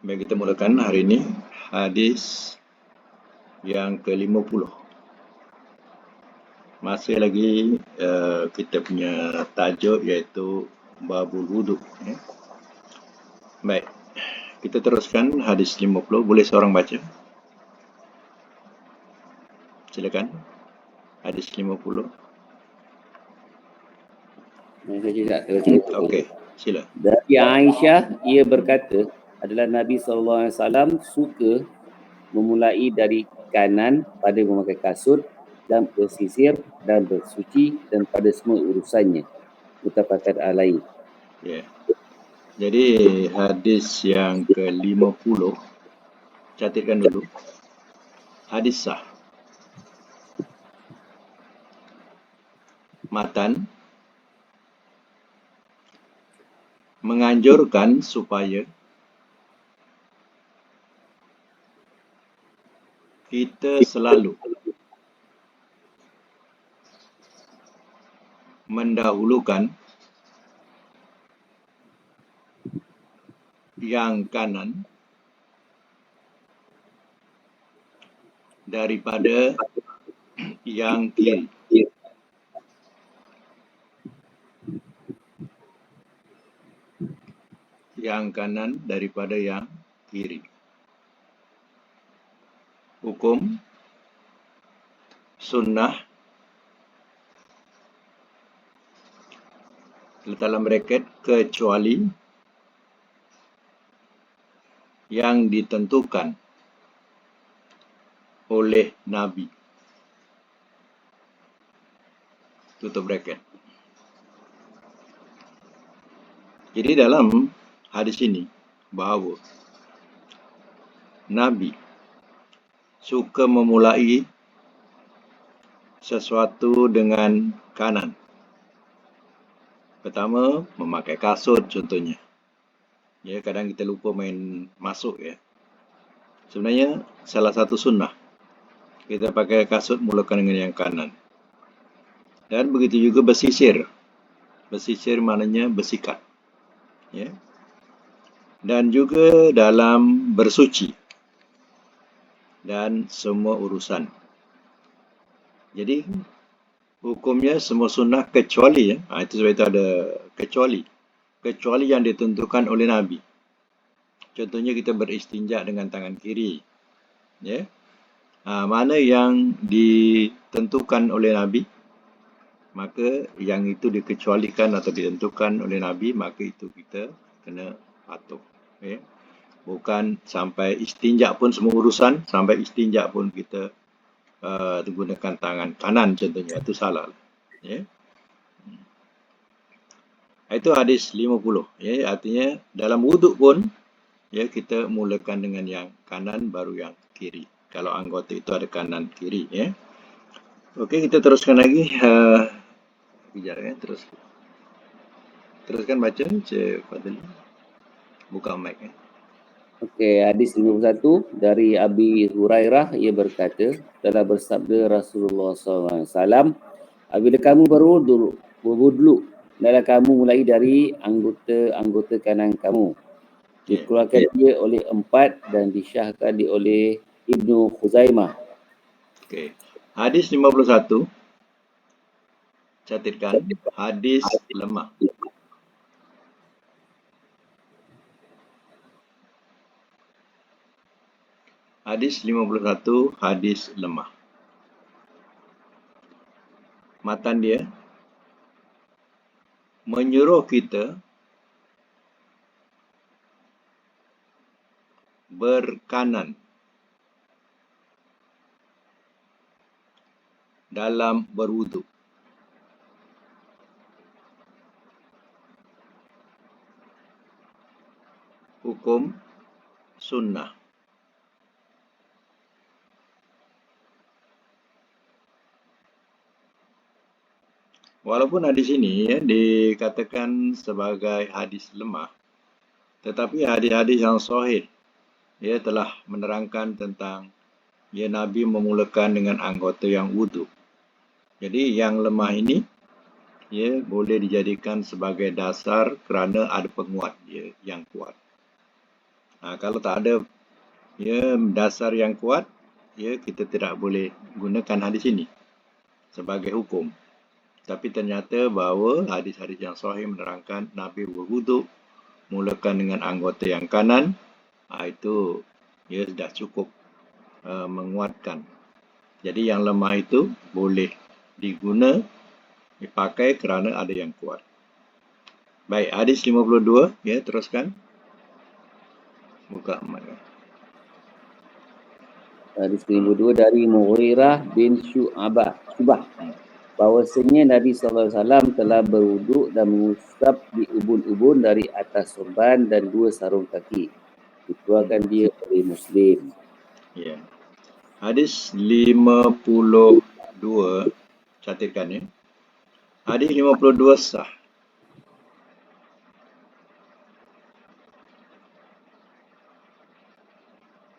Baik, kita mulakan hari ini hadis yang ke-50. Masih lagi kita punya tajuk iaitu babul wuduk. Baik, kita teruskan hadis 50. Boleh seorang baca? Silakan. Hadis 50. Okey, sila. Dari Aisyah, ia berkata, adalah Nabi SAW suka memulai dari kanan pada memakai kasut dan bersisir dan bersuci dan pada semua urusannya. Muttafaqun alaih. Ya. Jadi hadis yang ke-50, catatkan dulu. Hadis sah. Matan menganjurkan supaya kita selalu mendahulukan yang kanan daripada yang kiri. Yang kanan daripada yang kiri. Hukum sunnah dalam bracket kecuali yang ditentukan oleh Nabi. Tutup bracket. Jadi dalam hadis ini bahawa Nabi suka memulai sesuatu dengan kanan. Pertama, memakai kasut contohnya. Ya, kadang kita lupa main masuk ya. Sebenarnya salah satu sunnah kita pakai kasut mulakan dengan yang kanan. Dan begitu juga bersisir. Bersisir maknanya bersikat. Ya. Dan juga dalam bersuci dan semua urusan. Jadi hukumnya semua sunnah kecuali ya. Itu sebab itu ada kecuali. Kecuali yang ditentukan oleh Nabi. Contohnya kita beristinja dengan tangan kiri. Ya. Mana yang ditentukan oleh Nabi, maka yang itu dikecualikan atau ditentukan oleh Nabi, maka itu kita kena patuh. Ya. Bukan sampai istinja pun semua urusan, sampai istinja pun kita gunakan tangan kanan contohnya, itu salah. Ya. Itu hadis 50. Ya. Artinya dalam wuduk pun ya kita mulakan dengan yang kanan baru yang kiri. Kalau anggota itu ada kanan kiri. Ya. Okey, kita teruskan lagi. Kejap ya, teruskan baca. Cik Fadli. Buka mic ya. Okey, hadis 51 dari Abi Hurairah, ia berkata, telah bersabda Rasulullah SAW, apabila kamu berwuduk, hendaklah kamu mulai dari anggota kanan kamu. Dikeluarkan dia oleh 4 dan disyahkan dia oleh Ibnu Khuzaimah. Okey. Hadis 51. Catatkan hadis lemah. Hadis 51 hadis lemah. Matan dia menyuruh kita berkanan dalam berwuduk. Hukum sunnah. Walaupun hadis ini ya, dikatakan sebagai hadis lemah, tetapi hadis-hadis yang sahih ya telah menerangkan tentang ya Nabi memulakan dengan anggota yang wuduk. Jadi yang lemah ini ya boleh dijadikan sebagai dasar kerana ada penguat ya yang kuat. Kalau tak ada dasar yang kuat, kita tidak boleh gunakan hadis ini sebagai hukum. Tapi ternyata bahawa hadis-hadis yang sahih menerangkan Nabi berwuduk mulakan dengan anggota yang kanan, itu sudah cukup menguatkan. Jadi yang lemah itu boleh dipakai kerana ada yang kuat. Baik, hadis 52, teruskan. Buka amat. Hadis 52 dari Mughirah bin Syu'bah. Bahawasanya Nabi SAW telah berwuduk dan mengusap di ubun-ubun dari atas sorban dan 2 sarung kaki. Dikeluarkan dia oleh Muslim. Ya. Hadis 52, catatkan ya. Hadis 52 sah.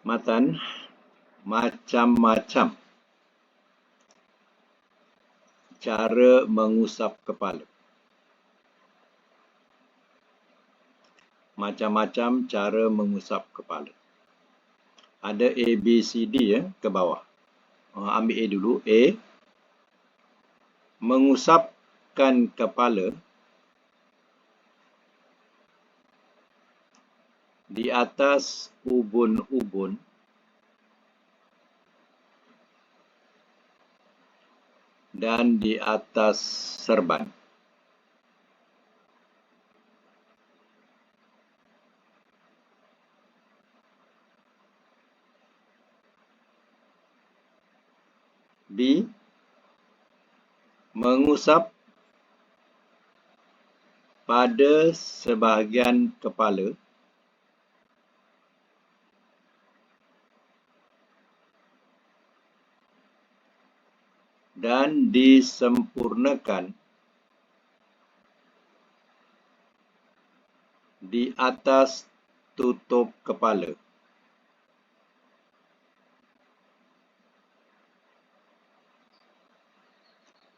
Matan macam-macam cara mengusap kepala. Macam-macam cara mengusap kepala. Ada A, B, C, D ke bawah. Ambil A dulu. A, mengusapkan kepala di atas ubun-ubun dan di atas serban. B, mengusap pada sebahagian kepala dan disempurnakan di atas tutup kepala.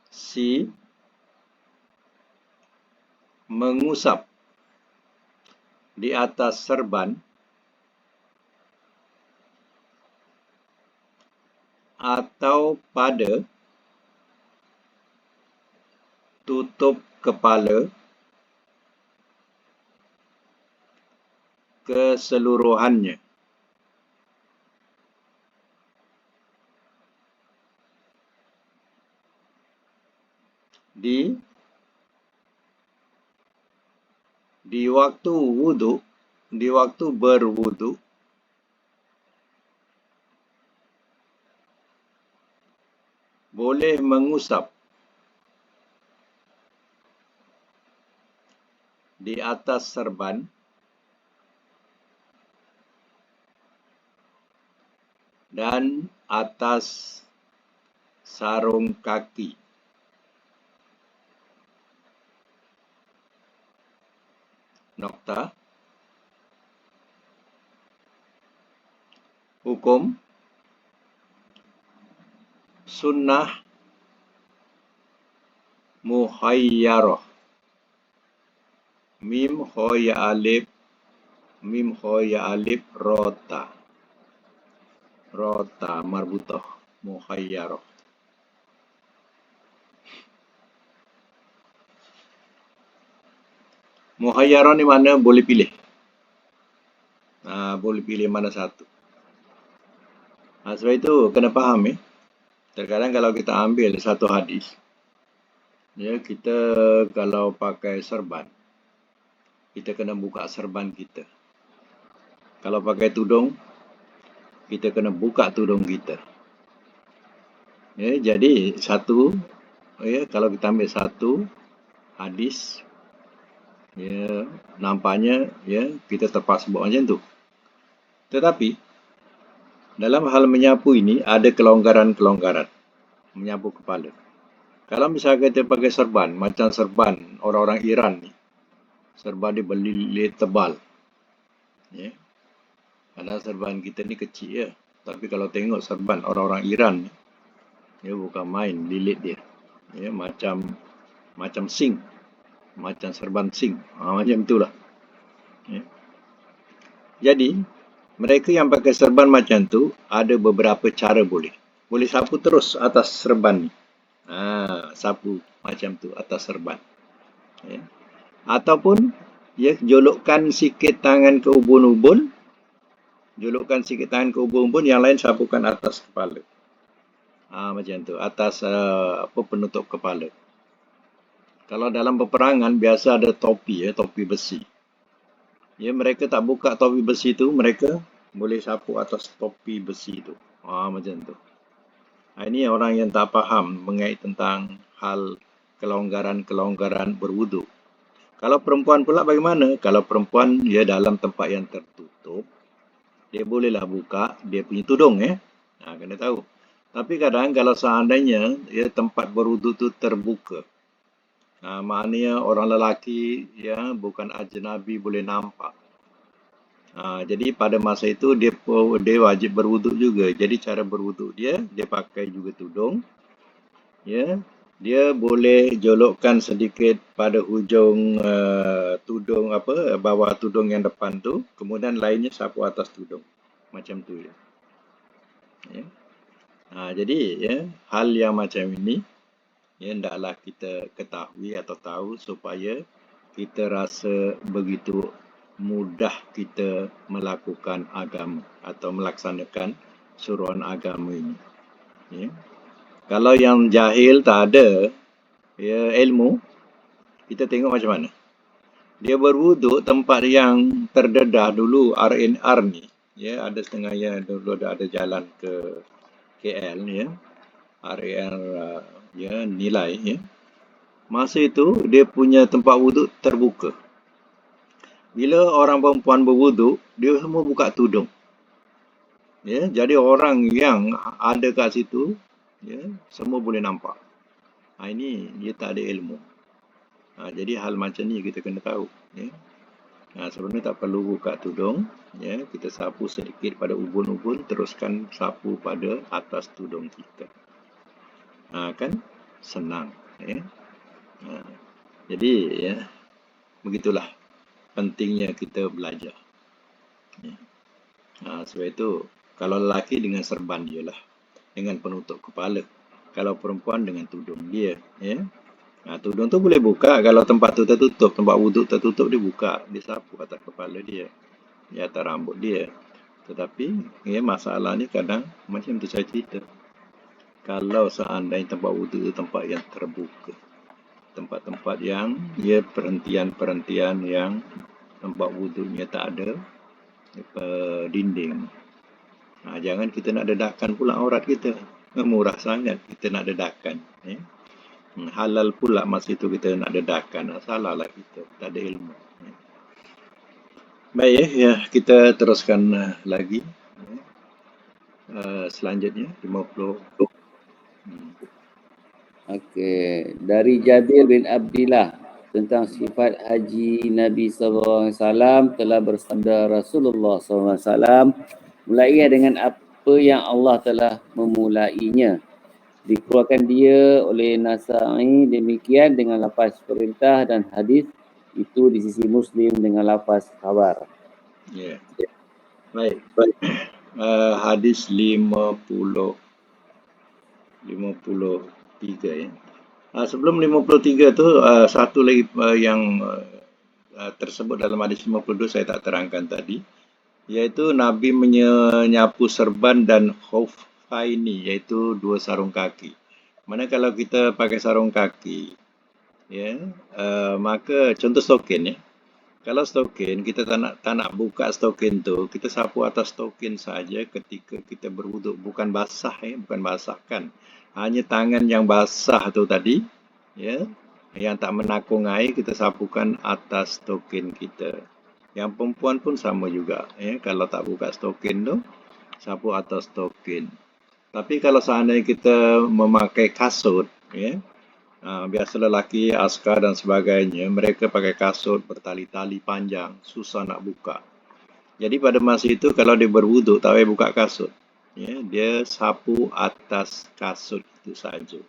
C, mengusap di atas serban atau pada tutup kepala keseluruhannya. Di waktu berwuduk, boleh mengusap di atas serban dan atas sarung kaki. Nokta. Hukum sunnah muhayyarah. Mim hoya alif rota marbutah muhayyarah. Muhayyarah ni mana boleh pilih. Boleh pilih mana satu. Sebab itu kena faham Terkadang kalau kita ambil satu hadis, kita kalau pakai serban, kita kena buka serban kita. Kalau pakai tudung, kita kena buka tudung kita. Jadi satu, kalau kita ambil satu hadis, nampaknya kita terpaksa buat macam tu. Tetapi dalam hal menyapu ini ada kelonggaran menyapu kepala. Kalau misalnya kita pakai serban, macam serban orang-orang Iran ni, serban dia berlilit tebal. Padahal serban kita ni kecil tapi kalau tengok serban orang-orang Iran ni, bukan main lilit dia. Macam sing, macam serban sing. Macam itulah. Jadi, mereka yang pakai serban macam tu, ada beberapa cara boleh. Boleh sapu terus atas serban ni. Sapu macam tu atas serban. Ya. Ataupun, ya, jolokkan sikit tangan ke ubun-ubun, jolokkan sikit tangan ke ubun-ubun, yang lain sapukan atas kepala. Macam tu, atas penutup kepala. Kalau dalam peperangan, biasa ada topi, topi besi. Ya, mereka tak buka topi besi tu, mereka boleh sapu atas topi besi tu. Macam tu. Ini orang yang tak faham mengait tentang hal kelonggaran-kelonggaran berwuduk. Kalau perempuan pula bagaimana? Kalau perempuan dia dalam tempat yang tertutup, dia bolehlah buka dia punya tudung, kena tahu. Tapi kadang kalau seandainya tempat berwuduk tu terbuka, maknanya orang lelaki bukan ajnabi boleh nampak. Jadi pada masa itu dia wajib berwuduk juga. Jadi cara berwuduk dia pakai juga tudung. Ya, dia boleh jolokkan sedikit pada hujung tudung bawah tudung yang depan tu, kemudian lainnya sapu atas tudung. Macam tu ya. Jadi hal yang macam ini hendaklah kita ketahui atau tahu supaya kita rasa begitu mudah kita melakukan agama atau melaksanakan suruhan agama ini. Kalau yang jahil tak ada ilmu, kita tengok macam mana. Dia berwuduk tempat yang terdedah dulu RNR ni. Ada setengah yang dulu ada jalan ke KL ni RNR nilai Masa itu dia punya tempat wuduk terbuka. Bila orang perempuan berwuduk, dia semua buka tudung. Jadi orang yang ada kat situ semua boleh nampak. Ini dia tak ada ilmu. Jadi hal macam ni kita kena tahu. Sebenarnya tak perlu buka tudung. Kita sapu sedikit pada ubun-ubun, teruskan sapu pada atas tudung kita. Kan senang. Jadi begitulah pentingnya kita belajar. Sebab itu kalau lelaki dengan serban dia lah, dengan penutup kepala. Kalau perempuan dengan tudung dia. Tudung tu boleh buka kalau tempat tu tertutup, tempat wuduk tertutup dia buka, dia sapu atas kepala dia, di atas rambut dia. Tetapi masalah ni kadang macam tu saya cerita. Kalau seandainya tempat wuduk tu tempat yang terbuka, tempat-tempat yang perhentian-perhentian yang tempat wuduknya tak ada dinding. Jangan kita nak dedahkan pula aurat kita. Murah sangat kita nak dedahkan. Halal pula masa itu kita nak dedahkan. Salahlah kita, tak ada ilmu. Baik kita teruskan lagi. Selanjutnya 50. Okey, dari Jabir bin Abdillah tentang sifat haji Nabi SAW telah bersabda Rasulullah SAW, mulai dengan apa yang Allah telah memulainya. Dikeluarkan dia oleh Nasa'i demikian dengan lafaz perintah dan hadis itu di sisi Muslim dengan lafaz khabar. Baik. Hadis 53 sebelum 53 tu satu lagi yang tersebut dalam hadis 52 saya tak terangkan tadi, iaitu Nabi menyapu serban dan khuffaini, iaitu dua sarung kaki. Mana kalau kita pakai sarung kaki, maka contoh stokin kalau stokin kita tak nak buka stokin tu, kita sapu atas stokin saja ketika kita berwuduk, bukan basah bukan basahkan. Hanya tangan yang basah tu tadi, yang tak menakung air kita sapukan atas stokin kita. Yang perempuan pun sama juga, kalau tak buka stokin tu, sapu atas stokin. Tapi kalau seandainya kita memakai kasut, biasa lelaki, askar dan sebagainya, mereka pakai kasut bertali-tali panjang, susah nak buka. Jadi pada masa itu kalau dia berwuduk, tak payah buka kasut. Dia sapu atas kasut itu saja.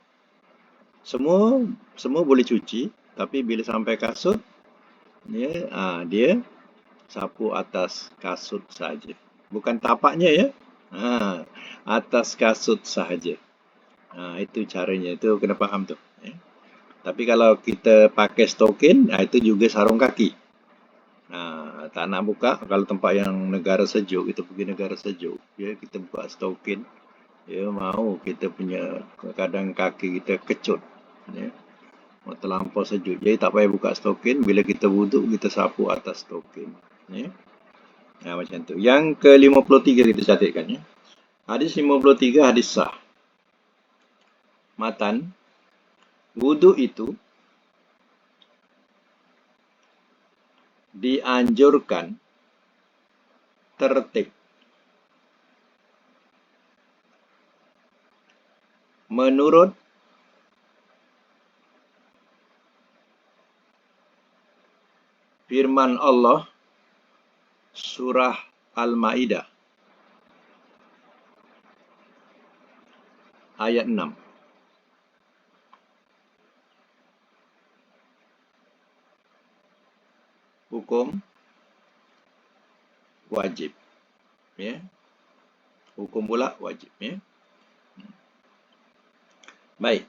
Semua boleh cuci, tapi bila sampai kasut, dia sapu atas kasut saja. Bukan tapaknya ya. Atas kasut sahaja. Itu caranya. Itu kena faham tu. Tapi kalau kita pakai stokin, itu juga sarung kaki. Tak nak buka, kalau tempat yang negara sejuk, kita pergi negara sejuk, ya, kita buka stokin, ya, mau kita punya kadang kaki kita kecut, ya, terlampau sejuk. Jadi tak payah buka stokin, bila kita wuduk, kita sapu atas stokin. Ya. Macam tu. Yang ke-53 kita catatkan. Ya. Hadis 53, hadis sah. Matan, wuduk itu dianjurkan tertib menurut firman Allah surah Al-Maidah ayat 6. Hukum wajib. Ya. Hukum pula wajib. Ya. Baik.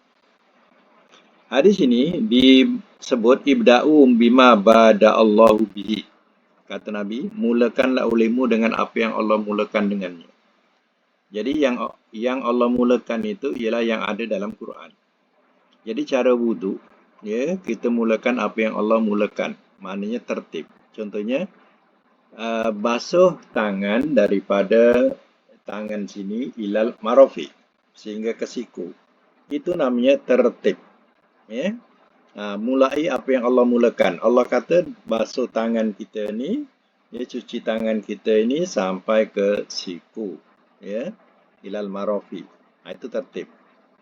Hadis ini disebut ibda'u bima bada Allahu bihi. Kata Nabi, mulakanlah olehmu dengan apa yang Allah mulakan dengannya. Jadi yang Allah mulakan itu ialah yang ada dalam Quran. Jadi cara wudu, ya, kita mulakan apa yang Allah mulakan. Maknanya tertib. Contohnya, basuh tangan daripada tangan sini ilal marafiq sehingga ke siku. Itu namanya tertib. Ya. Mulai apa yang Allah mulakan. Allah kata basuh tangan kita ni, ya, cuci tangan kita ini sampai ke siku, ya, ilal marafiq. Itu tertib.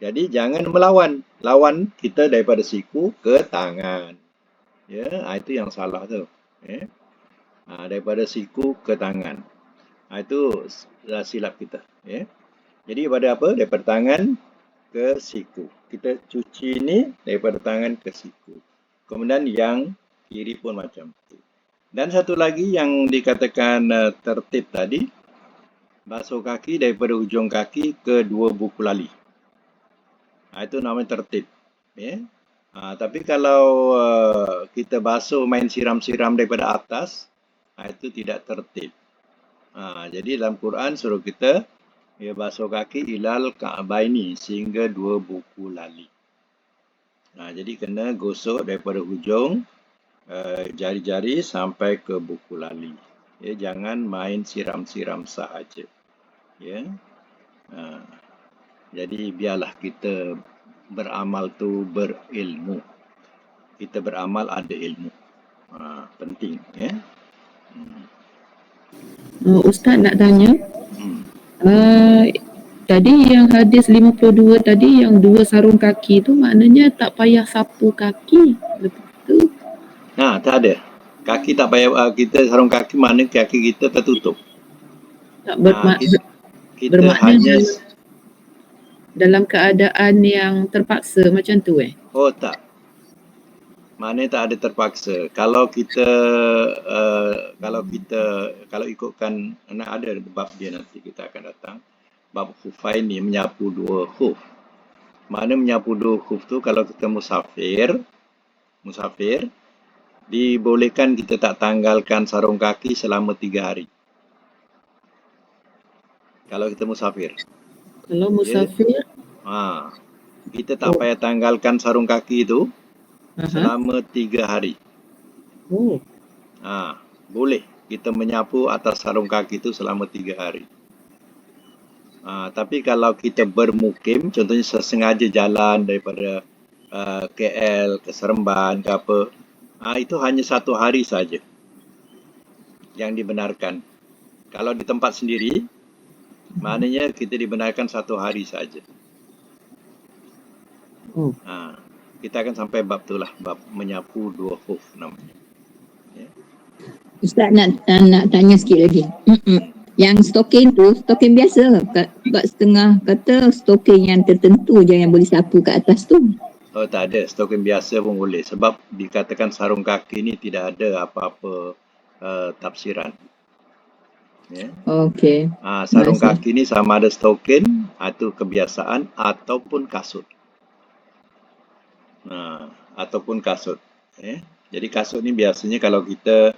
Jadi jangan melawan. Lawan kita daripada siku ke tangan. Ya, itu yang salah tu. Ya. Daripada siku ke tangan. Itu silap kita. Ya. Jadi daripada apa? Daripada tangan ke siku. Kita cuci ni daripada tangan ke siku. Kemudian yang kiri pun macam tu. Dan satu lagi yang dikatakan tertib tadi, basuh kaki daripada hujung kaki ke dua buku lali. Itu namanya tertib. Ya. Tapi kalau kita basuh main siram-siram daripada atas, itu tidak tertib. Jadi dalam Quran suruh kita, ya, basuh kaki ilal ka'baini sehingga dua buku lali. Jadi kena gosok daripada hujung jari-jari sampai ke buku lali. Ya, jangan main siram-siram sahaja. Ya. Jadi biarlah kita beramal tu berilmu. Kita beramal ada ilmu. Penting, ya. Ustaz nak tanya. Tadi yang hadis 52 tadi yang dua sarung kaki tu maknanya tak payah sapu kaki. Betul? Tak ada. Kaki tak payah, kita sarung kaki mana kaki kita tertutup. Tak bermakna hanya dalam keadaan yang terpaksa macam tu tak. Maknanya tak ada terpaksa. Kalau ikutkan, ada bab dia nanti kita akan datang. Bab khufain ni menyapu dua khuf. Mana menyapu dua khuf tu kalau kita musafir, dibolehkan kita tak tanggalkan sarung kaki selama 3 hari. Kalau kita musafir. Kalau musafir? Kita tak payah tanggalkan sarung kaki itu selama 3 hari. Boleh kita menyapu atas sarung kaki itu selama 3 hari. Tapi kalau kita bermukim, contohnya sesengaja jalan daripada KL ke Seremban ke apa, itu hanya 1 hari saja yang dibenarkan. Kalau di tempat sendiri, maknanya kita dibenarkan 1 hari saja. Kita akan sampai bab tu lah, bab menyapu dua khuf namanya. Ya. Ustaz nak tanya sikit lagi. Yang stokin tu, stokin biasa. Sebab setengah kata stokin yang tertentu je yang boleh sapu kat atas tu. Tak ada. Stokin biasa pun boleh. Sebab dikatakan sarung kaki ni tidak ada apa-apa tafsiran. Ya. Okey. Sarung Terima kasih. kaki ni sama ada stokin, itu kebiasaan, ataupun kasut. Ataupun kasut. Jadi kasut ni biasanya kalau kita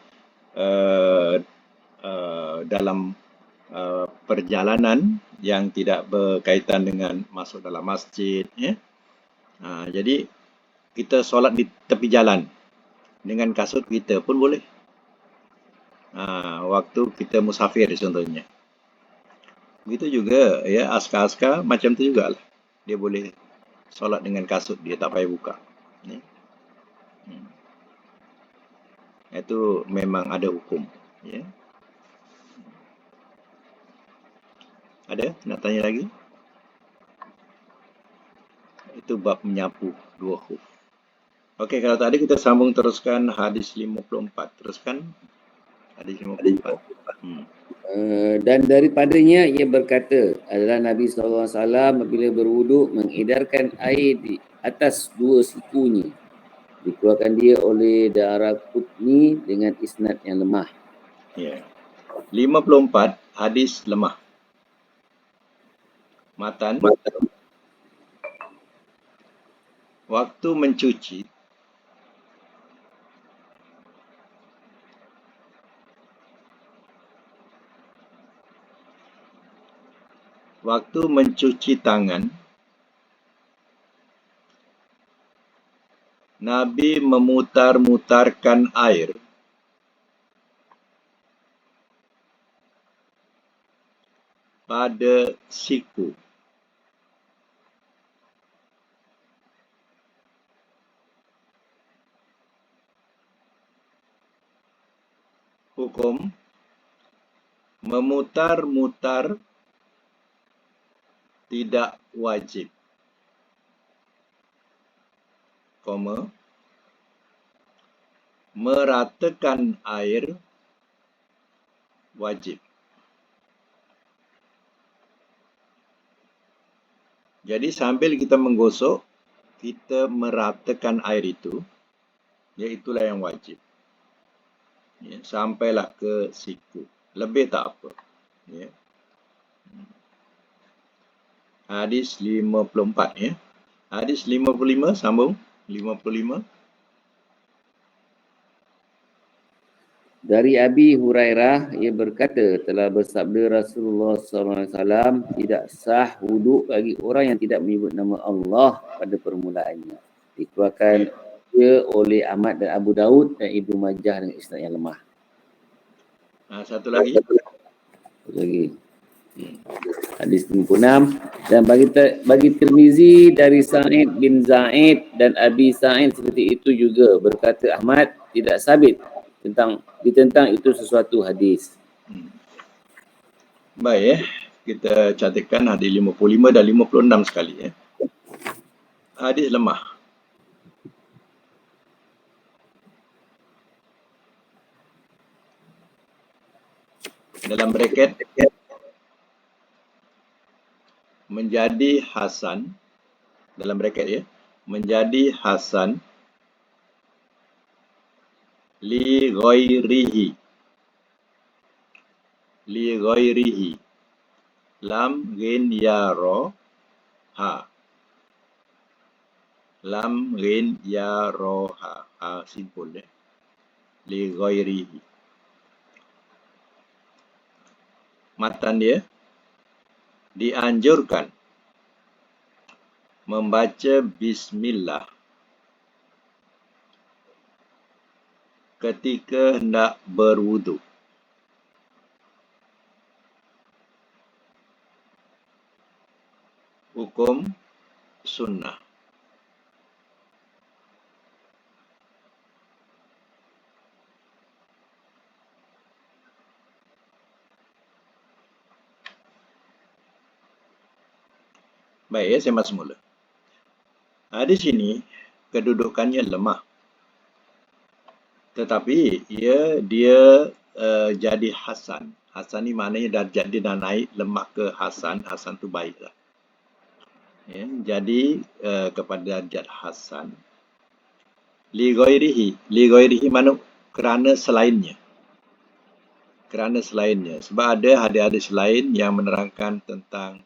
dalam perjalanan yang tidak berkaitan dengan masuk dalam masjid. Jadi kita solat di tepi jalan dengan kasut kita pun boleh. Waktu kita musafir contohnya. Begitu juga ya, askar-askar macam tu jugalah. Dia boleh solat dengan kasut, dia tak payah buka. Itu memang ada hukum. Ya. Ada? Nak tanya lagi? Itu bab menyapu dua khuf. Okey, kalau tadi kita sambung teruskan hadis 54. Teruskan hadis 54. Dan daripadanya ia berkata adalah Nabi SAW apabila berwuduk mengedarkan air di atas dua sikunya. Dikeluarkan dia oleh Daraqutni dengan isnad yang lemah. Ya. 54 hadis lemah. Matan. Waktu mencuci tangan, Nabi memutar-mutarkan air pada siku. Hukum memutar-mutar tidak wajib. Meratakan air wajib. Jadi sambil kita menggosok, kita meratakan air itu, iaitulah yang wajib. Ya, sampailah ke siku. Lebih tak apa. Ya. Hadis 54 ya. Hadis 55 sambung. 55. Dari Abi Hurairah ia berkata telah bersabda Rasulullah SAW, tidak sah wuduk bagi orang yang tidak menyebut nama Allah pada permulaannya. Dikeluarkan dia oleh Ahmad dan Abu Daud dan Ibnu Majah dengan isnad yang lemah. Satu lagi. Hadis 56 dan bagi Tirmizi dari Sa'id bin Zaid dan Abi Sa'id seperti itu juga, berkata Ahmad tidak sabit tentang itu sesuatu hadis. Baik kita catatkan hadis 55 dan 56 sekali ya. Hadis lemah. Dalam braket menjadi hasan, dalam braket ya, menjadi hasan li ghairihi lam ghin ya ro ha simpul ya, li ghairihi. Matan dia dianjurkan membaca bismillah ketika hendak berwudu. Hukum sunnah. Baik ya, saya masuk mula. Hadis ini kedudukannya lemah. Tetapi dia jadi hasan. Hasan ni maknanya dah naik lemah ke hasan. Hasan tu baiklah. Ya, jadi kepada darjat hasan. Li ghairihi mana kerana selainnya. kerana selainnya. Sebab ada hadis-hadis lain yang menerangkan tentang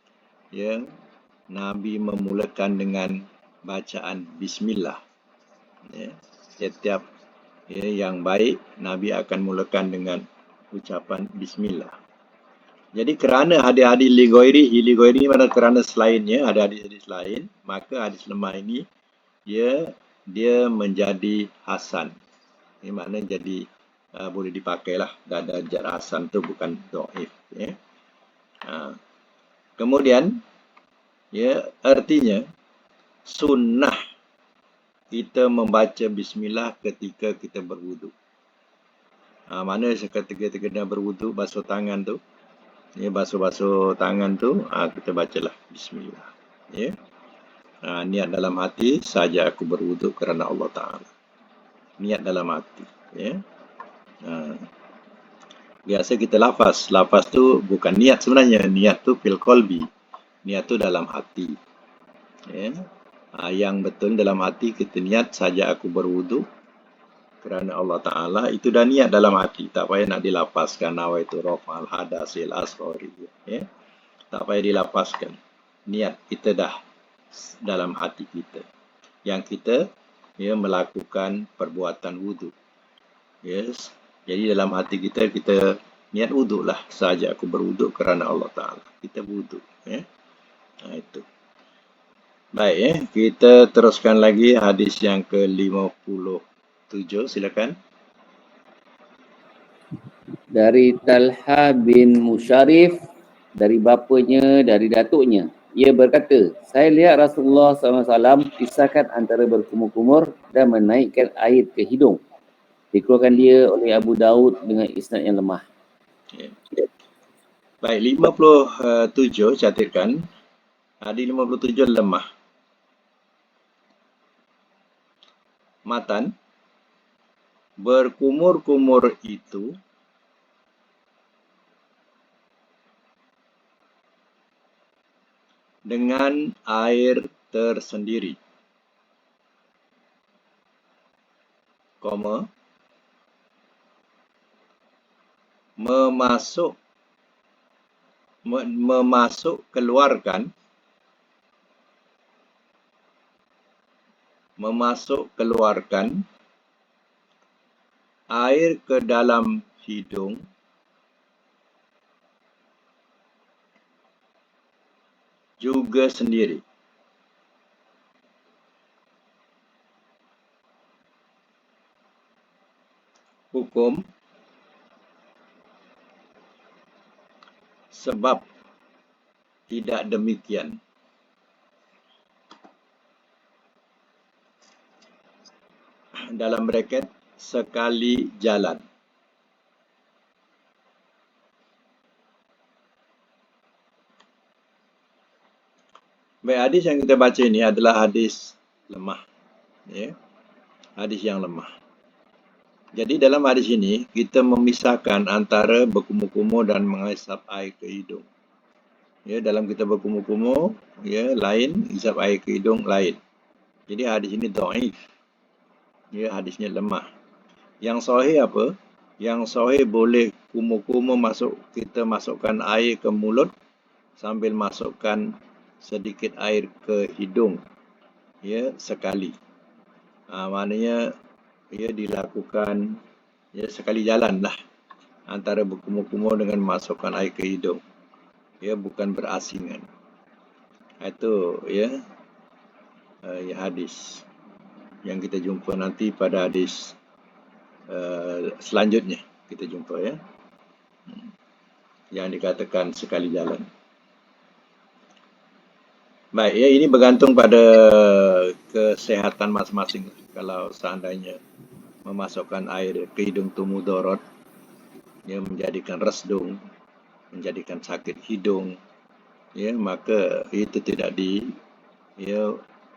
Nabi memulakan dengan bacaan Bismillah. Setiap yang baik, Nabi akan mulakan dengan ucapan Bismillah. Jadi kerana hadis-hadis li ghairi mana kerana selainnya, ada hadis-hadis lain, maka hadis lemah ini dia menjadi hasan. Ini maknanya jadi boleh dipakailah. Darjat hasan tu bukan dhaif. Kemudian artinya sunnah kita membaca bismillah ketika kita berwudu. Mana ketika kita berwudu, basuh tangan tu, basuh tangan tu, kita bacalah bismillah. Niat dalam hati, saja aku berwudu kerana Allah Ta'ala. Niat dalam hati. Biasa kita lafaz. Lafaz tu bukan niat sebenarnya. Niat tu fil qalbi. Niat tu dalam hati. Yang betul dalam hati kita niat saja aku berwudu kerana Allah Ta'ala. Itu dah niat dalam hati. Tak payah nak dilapaskan. Nawaitu rafa'al hadasil asghari. Tak payah dilapaskan. Niat kita dah dalam hati kita. Yang kita melakukan perbuatan wudu. Jadi dalam hati kita niat wudu lah. Saja aku berwudu kerana Allah Ta'ala. Kita wudu. Itu. Baik, kita teruskan lagi hadis yang ke-57. Silakan. Dari Talha bin Musyarif, dari bapanya, dari datuknya. Ia berkata, saya lihat Rasulullah SAW pisahkan antara berkumur-kumur dan menaikkan air ke hidung. Dikeluarkan dia oleh Abu Daud dengan isnad yang lemah. Baik, 57 catatkan. Hadis 57 lemah. Matan, berkumur-kumur itu dengan air tersendiri, memasuk-keluarkan air ke dalam hidung juga sendiri. Hukum sebab tidak demikian. Dalam braket, sekali jalan. Baik, hadis yang kita baca ini adalah hadis lemah. Hadis yang lemah. Jadi dalam hadis ini, kita memisahkan antara berkumur-kumur dan menghisap air ke hidung. Dalam kita berkumur-kumur, lain, hisap air ke hidung, lain. Jadi hadis ini dhaif. Hadisnya lemah. Yang sahih apa? Yang sahih boleh kumur-kumur kita masukkan air ke mulut sambil masukkan sedikit air ke hidung. Sekali. Maknanya dilakukan sekali jalan lah antara berkumur-kumur dengan masukkan air ke hidung. Bukan berasingan. Itu hadis yang kita jumpa nanti pada hadis selanjutnya. Kita jumpa yang dikatakan sekali jalan. Baik, ini bergantung pada kesehatan masing-masing. Kalau seandainya memasukkan air ke hidung itu mudarat, menjadikan resdung, menjadikan sakit hidung, maka itu tidak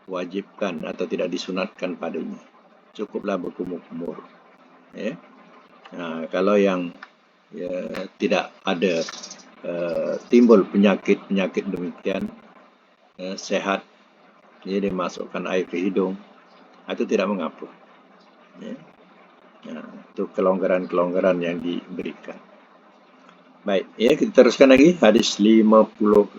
wajibkan atau tidak disunatkan padanya. Cukuplah berkumur-kumur. Kalau yang tidak ada timbul penyakit demikian, sehat, dia masukkan air ke hidung, itu tidak mengapa. Itu kelonggaran-kelonggaran yang diberikan. Baik, ya kita teruskan lagi hadis 58.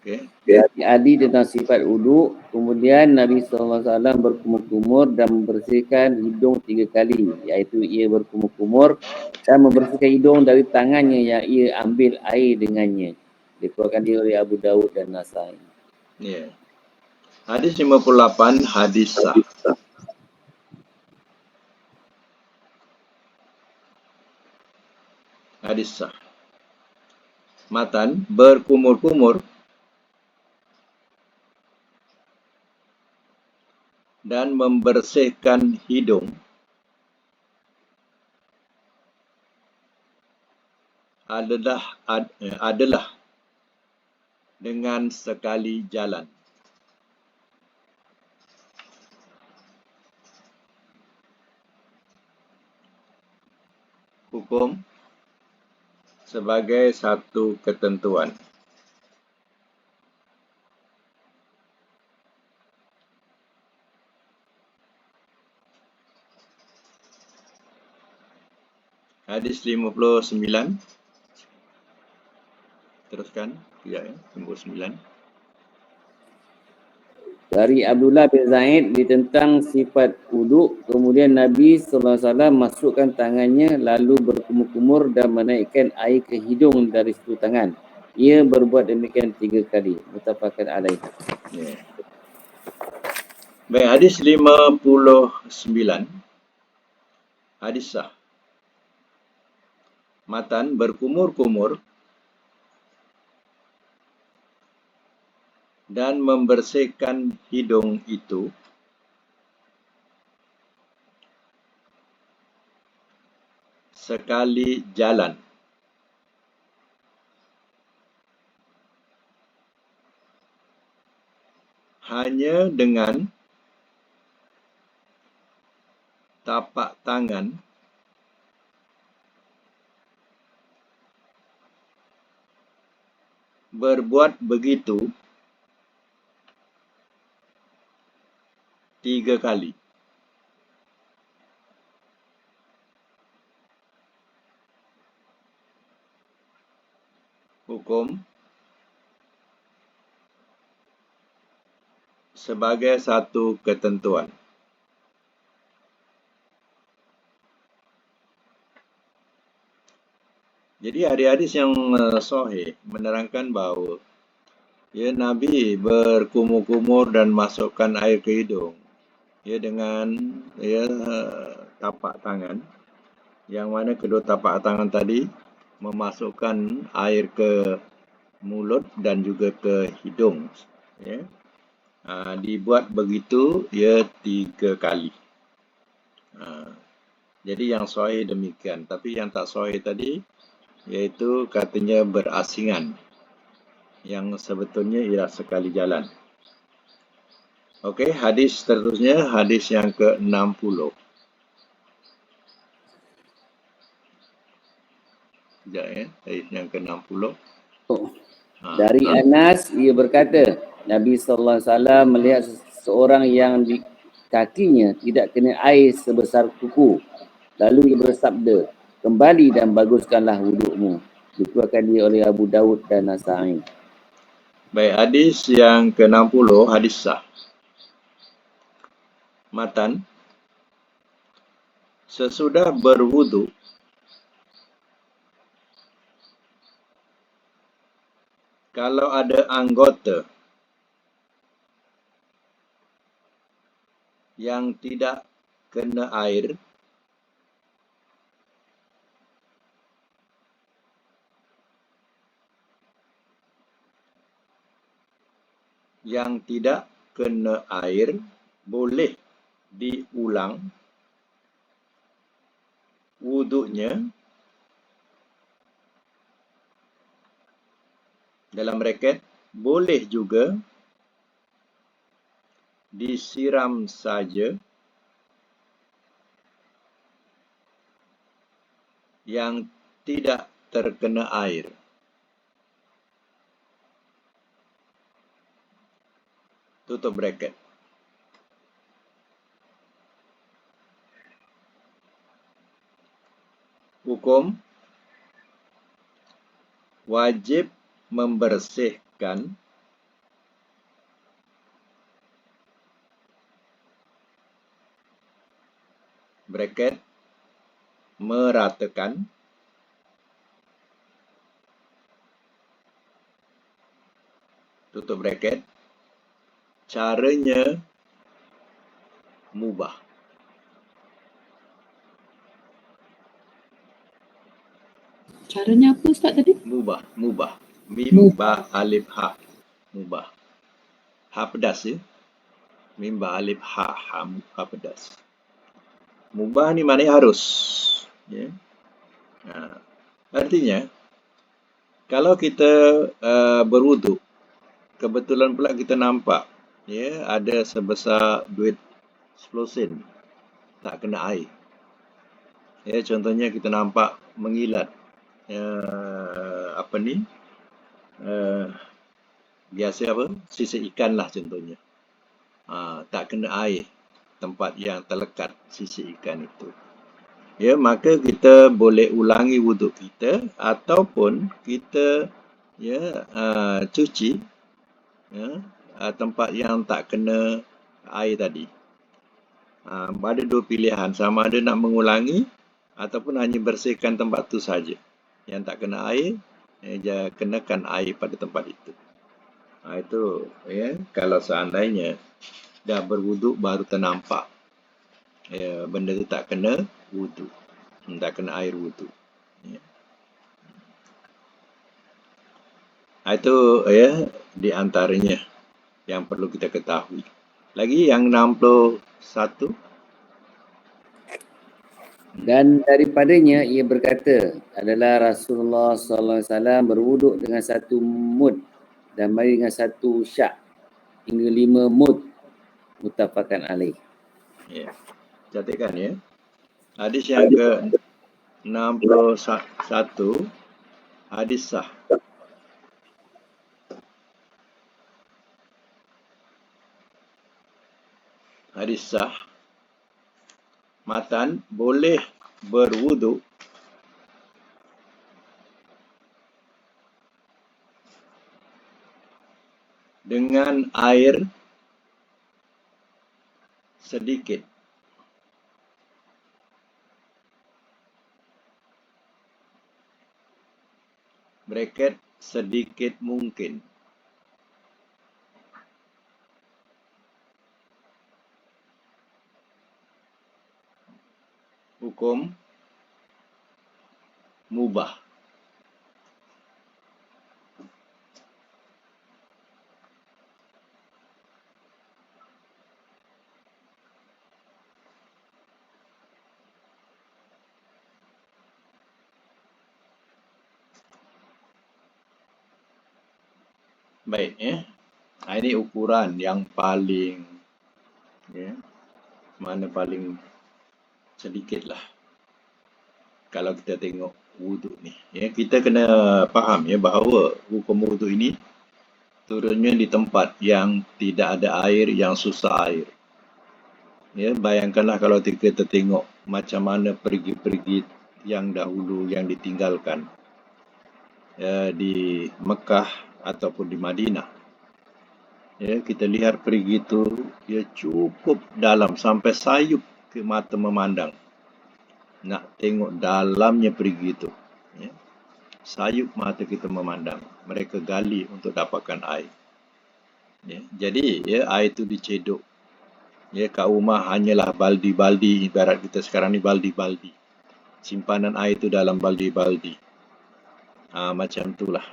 Okey. Hadis tentang sifat wuduk. Kemudian Nabi SAW berkumur-kumur dan membersihkan hidung 3 kali. Iaitu ia berkumur-kumur dan membersihkan hidung dari tangannya yang ia ambil air dengannya. Dikeluarkan dia oleh Abu Dawud dan Nasai. Ya. Hadis 58 hadis sah. Hadis sah. Matan berkumur-kumur dan membersihkan hidung adalah dengan sekali jalan. Hukum sebagai satu ketentuan. Hadis 59. Teruskan. Ya, 59. Dari Abdullah bin Zaid tentang sifat wuduk, kemudian Nabi SAW masukkan tangannya lalu berkumur-kumur dan menaikkan air ke hidung dari satu tangan. Ia berbuat demikian 3 kali. Muttafaqun alaih. Ya. Baik, hadis 59. Hadis sah. Matan berkumur-kumur dan membersihkan hidung itu sekali jalan. Hanya dengan tapak tangan berbuat begitu 3 kali. Hukum sebagai satu ketentuan. Jadi hadis-hadis yang sahih menerangkan bahawa ya Nabi berkumur-kumur dan masukkan air ke hidung ya dengan ya tapak tangan, yang mana kedua tapak tangan tadi memasukkan air ke mulut dan juga ke hidung. Ya. Dibuat begitu ya 3 kali. Jadi yang sahih demikian, tapi yang tak sahih tadi iaitu katanya berasingan, yang sebetulnya ialah sekali jalan. Okey, hadis seterusnya hadis yang ke-60. Sekejap ya, hadis yang ke-60. Dari Anas, ia berkata, Nabi SAW melihat seorang yang di kakinya tidak kena air sebesar kuku. Lalu ia bersabda, kembali dan baguskanlah wudukmu. Dikeluarkan dia oleh Abu Dawud dan Nasai. Baik, hadis yang ke-60, hadis sah. Matan, sesudah berwudu, kalau ada anggota yang tidak kena air, boleh diulang wuduknya dalam braket, boleh juga disiram saja yang tidak terkena air. Tutup braket. Hukum wajib membersihkan bracket meratakan tutup bracket caranya mubah. Caranya apa Ustaz tadi? Mubah. Mubah. Mim, ba, alif, ha. Mubah. Ha pedas ya. Mim, ba, alif, ha. Ha pedas. Mubah ni maknanya harus. Ya. Artinya, kalau kita berwuduk, kebetulan pula kita nampak ya ada sebesar duit 10 sen tak kena air. Ya, contohnya kita nampak mengilat biasa sisa ikan lah contohnya. Tak kena air tempat yang terlekat sisa ikan itu. Ya, maka kita boleh ulangi wuduk kita ataupun kita cuci tempat yang tak kena air tadi. Ada dua pilihan, sama ada nak mengulangi ataupun hanya bersihkan tempat tu saja. Yang tak kena air, kenakan air pada tempat itu. Itu ya, kalau seandainya dah berwuduk baru ternampak benda tu tak kena wuduk, tak kena air wuduk. Ya. Itu ya di antaranya yang perlu kita ketahui. Lagi yang 61. Dan daripadanya ia berkata adalah Rasulullah SAW berwuduk dengan satu mud dan mandi dengan satu syak hingga 5 mud, muttafaqan alaih. Ya. Catatkan ya. Hadis yang ke 61 hadis sah. Hadis sah. Matan boleh berwuduk dengan air sedikit. Bracket sedikit mungkin. Hukum mubah. Baik ya. Ini ukuran yang paling mana paling sedikit lah. Kalau kita tengok wuduk ni, ya, kita kena faham ya bahawa hukum wuduk ini turunnya di tempat yang tidak ada air, yang susah air. Ya, bayangkanlah kalau kita tengok macam mana perigi-perigi yang dahulu yang ditinggalkan di Mekah ataupun di Madinah. Ya, kita lihat perigi itu dia cukup dalam sampai sayup ke mata memandang. Nak tengok dalamnya perigi itu. Ya. Sayup mata kita memandang. Mereka gali untuk dapatkan air. Ya. Jadi ya, air itu dicedok. Ya, kat rumah hanyalah baldi-baldi, ibarat kita sekarang ni baldi-baldi. Simpanan air itu dalam baldi-baldi. Macam itulah.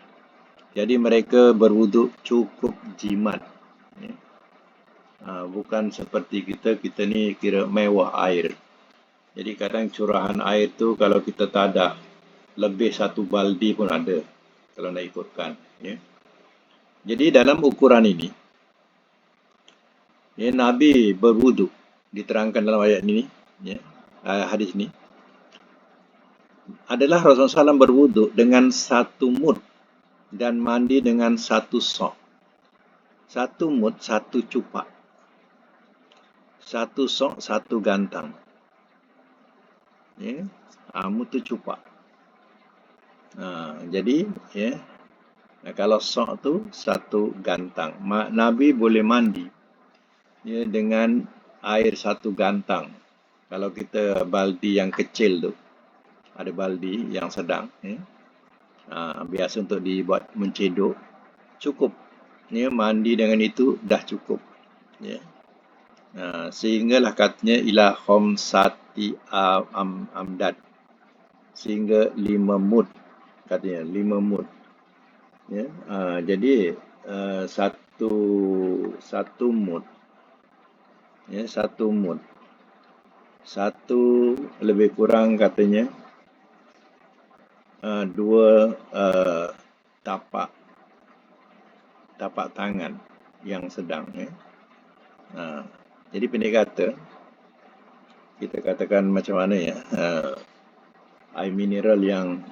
Jadi mereka berwuduk cukup jimat. Ya. Bukan seperti kita ni kira mewah air. Jadi kadang curahan air tu kalau kita tadah lebih satu baldi pun ada kalau nak ikutkan. Ya. Jadi dalam ukuran ini, ya, Nabi berwuduk diterangkan dalam ayat ini, ya, hadis ini adalah Rasulullah SAW berwuduk dengan satu mud dan mandi dengan satu sok. Satu mud, satu cupak. Satu sok, satu gantang. Ya, mud tu cupak. Jadi ya, kalau sok tu satu gantang. Nabi boleh mandi ya dengan air satu gantang. Kalau kita baldi yang kecil tu, ada baldi yang sedang ya. Biasa untuk dibuat mencedok, cukup ya, mandi dengan itu dah cukup ya. Sehinggalah katanya ila khamsati amdad, sehingga 5 mud katanya, 5 mud ya. Jadi satu mud ya, satu lebih kurang katanya 2 tapak tangan yang sedang ya. Jadi pendek kata, kita katakan macam mana ya, air mineral yang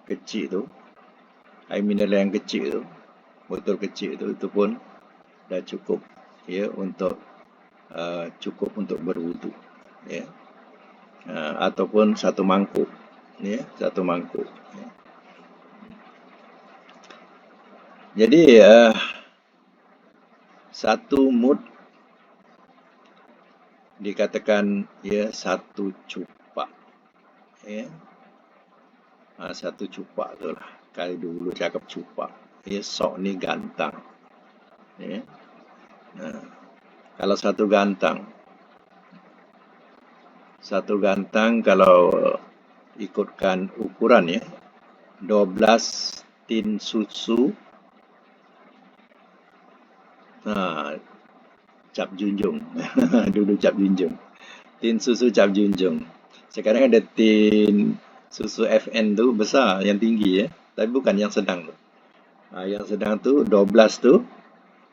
kecil tu, botol kecil tu, itu pun dah cukup ya untuk berwudu ya. Ataupun satu mangkuk ya, satu mangkuk ya. Jadi satu mud dikatakan ya satu cupak ya. Satu cupak tu lah, kali dulu cakap cupak ya, sok ni gantang ya. Kalau satu gantang kalau ikutkan ukuran ya, 12 tin susu cap junjung. Dulu cap junjung, tin susu cap junjung. Sekarang ada tin susu FN tu besar, yang tinggi ya, tapi bukan yang sedang tu. Yang sedang tu 12 tu,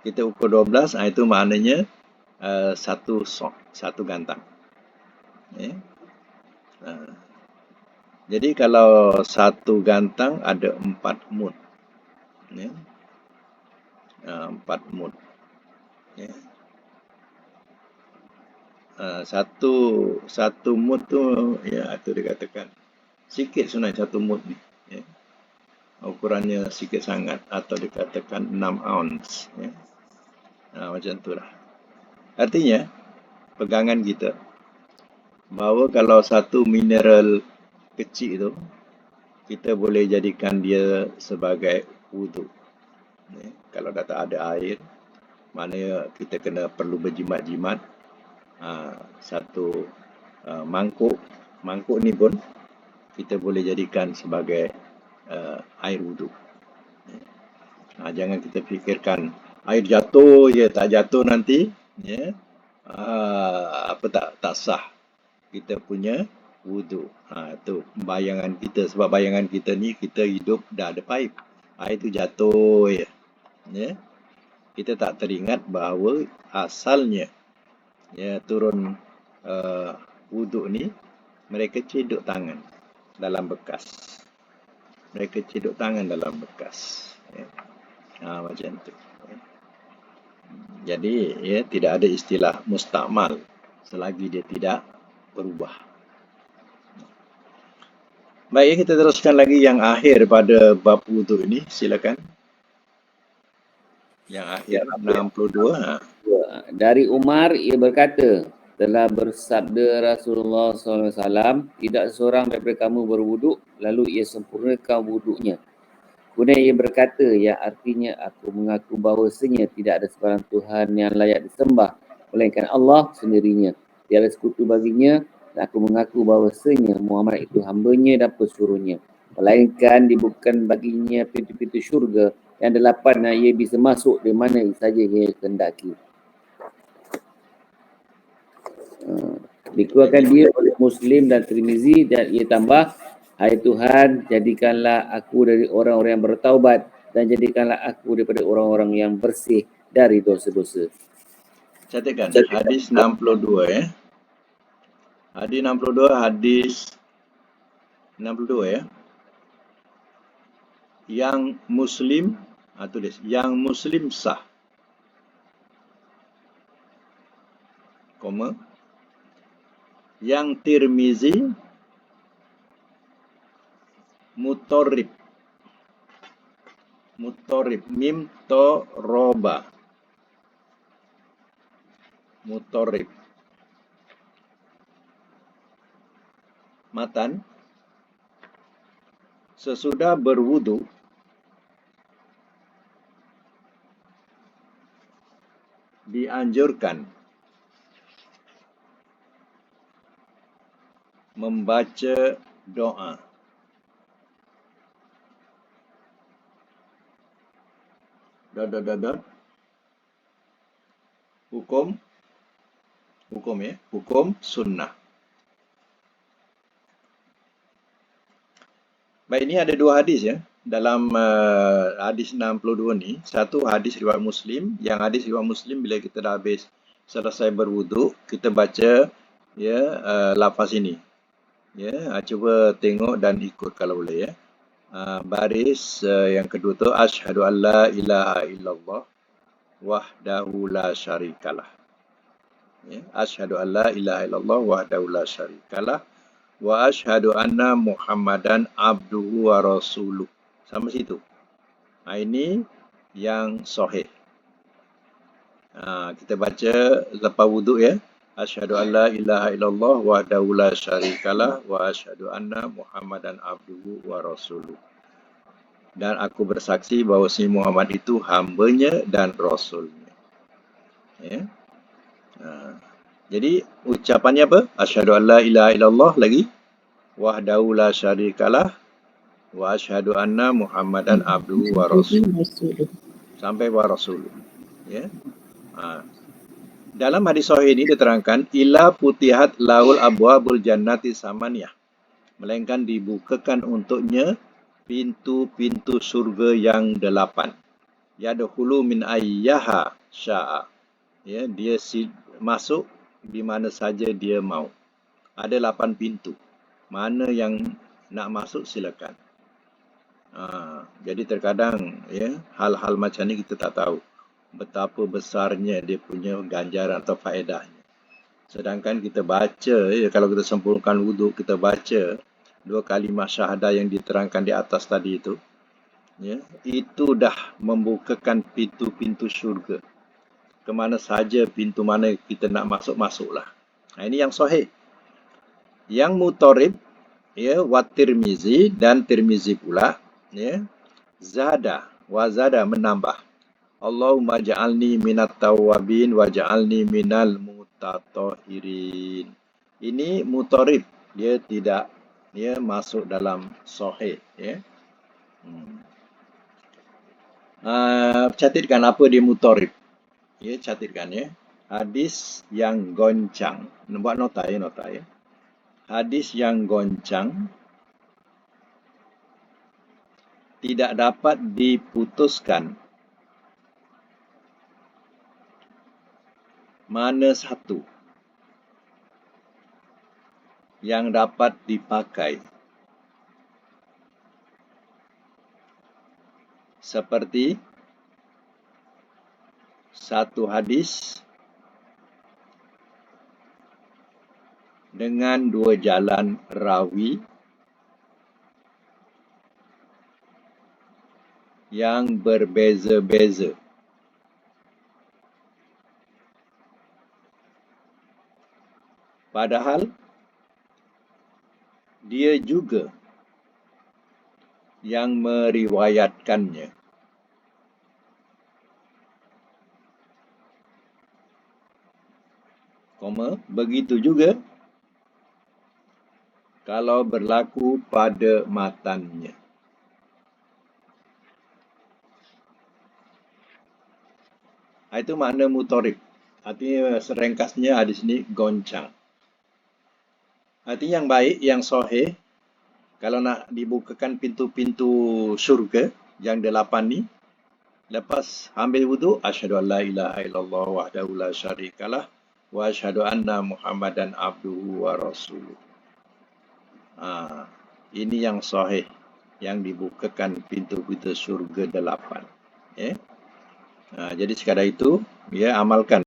kita ukur 12, itu maknanya satu sok, satu gantang ya. Jadi kalau satu gantang ada 4 mud ya. 4 mud ya. Satu mud tu ya, itu dikatakan sikit sebenarnya satu mud ni ya. Ukurannya sikit sangat, atau dikatakan 6 ounce ya. Macam itulah. Artinya pegangan kita bahawa kalau satu mineral kecil tu, kita boleh jadikan dia sebagai wudu ya. Kalau dah tak ada air, maknanya kita perlu berjimat-jimat. Satu mangkuk ni pun kita boleh jadikan sebagai air wudu. Jangan kita fikirkan air jatuh je, tak jatuh nanti ya, tak sah kita punya wudu. Itu bayangan kita, sebab bayangan kita ni, kita hidup dah ada paip, air tu jatuh ya. Kita tak teringat bahawa asalnya ya, turun wudu ni, mereka cedok tangan dalam bekas. Ya. Macam tu. Jadi ya, tidak ada istilah mustakmal selagi dia tidak berubah. Baik, kita teruskan lagi yang akhir pada bab wudu ini. Silakan. Yang akhir 62. Dari Umar, ia berkata, telah bersabda Rasulullah SAW, tidak seorang daripada kamu berwuduk, lalu ia sempurnakan wuduknya. Kemudian ia berkata, yang artinya, aku mengaku bahawasanya tidak ada sebarang Tuhan yang layak disembah, melainkan Allah sendirinya. Tiada sekutu baginya, dan aku mengaku bahawasanya Muhammad itu hambanya dan pesuruhnya. Melainkan dibukakan baginya pintu-pintu syurga yang 8, dan ia bisa masuk di mana saja ia kehendaki. Dikeluarkan dia oleh Muslim dan Tirmizi, dan ia tambah, hai Tuhan, jadikanlah aku dari orang-orang yang bertaubat, dan jadikanlah aku daripada orang-orang yang bersih dari dosa-dosa. Catatkan hadis 62 ya. Hadis 62 ya. Yang Muslim, tulis, yang Muslim sah, koma, yang Tirmizi mutarrib, Mutorib. Mim to roba. Mutorib. Matan. Sesudah berwudu, dianjurkan membaca doa. Hukum sunnah. Baik, ini ada dua hadis ya. Dalam hadis 62 ni, satu hadis riwayat Muslim, yang hadis riwayat Muslim bila kita dah habis selesai berwuduk, kita baca ya lafaz ini. Ya, cuba tengok dan ikut kalau boleh ya. Baris yang kedua tu asyhadu alla ilaha illallah wahdahu la syarikalah. Ya, asyhadu alla ilaha illallah wahdahu la syarikalah wa asyhadu anna Muhammadan abduhu wa rasuluh. Sampai situ. Ini yang sahih. Kita baca lepas wuduk ya. Asyhadu alla ilaha illallah wahdahu la syarikalah wa asyhadu anna Muhammadan abduhu wa rasuluh. Dan aku bersaksi bahawa si Muhammad itu hambanya dan rasulnya. Ya. Jadi ucapannya apa? Asyhadu alla ilaha illallah lagi. Wahdahu la syarikalah. Wa asyhadu anna Muhammadan abduhu wa rasuluh. Sampai wa rasuluh. Ya. Dalam hadis sahih ini diterangkan ila putihat laul abwabul jannati samaniyah. Melainkan dibukakan untuknya pintu-pintu surga yang 8. Yadkhulu min ayyaha sya'a. Ya, dia masuk di mana saja dia mau. Ada 8 pintu. Mana yang nak masuk silakan. Jadi terkadang ya hal-hal macam ni kita tak tahu betapa besarnya dia punya ganjaran atau faedahnya. Sedangkan kita baca ya, kalau kita sempurnakan wuduk, kita baca 2 kalimah syahadah yang diterangkan di atas tadi itu, ya, itu dah membukakan pintu-pintu syurga. Kemana saja pintu mana kita nak masuk, masuklah. Ini yang sahih. Yang mutarib, ya, wa Tirmizi dan Tirmizi pula, ya, zada, wa zada menambah. Allahumma ja'alni minat tawabin wa ja'alni minal mutatahhirin. Ini mutarib, dia tidak masuk dalam sahih, ya. Catatkan apa dia mutarib. Ya, catatkan ya. Hadis yang goncang. Buat nota ya. Hadis yang goncang tidak dapat diputuskan mana satu yang dapat dipakai. Seperti satu hadis dengan 2 jalan rawi yang berbeza-beza. Padahal dia juga yang meriwayatkannya. Begitu juga kalau berlaku pada matannya. Itu makna mutarib. Artinya serengkasnya hadis ini goncang. Artinya yang baik, yang sahih, kalau nak dibukakan pintu-pintu syurga yang 8 ni, lepas ambil wuduk, asyhadu an la ilaha illallah wahdahu la syarikalah wa asyhadu anna Muhammadan abduhu wa rasuluh. Ini yang sahih, yang dibukakan pintu-pintu syurga 8. Ya. Jadi sekadar itu, ya, amalkan.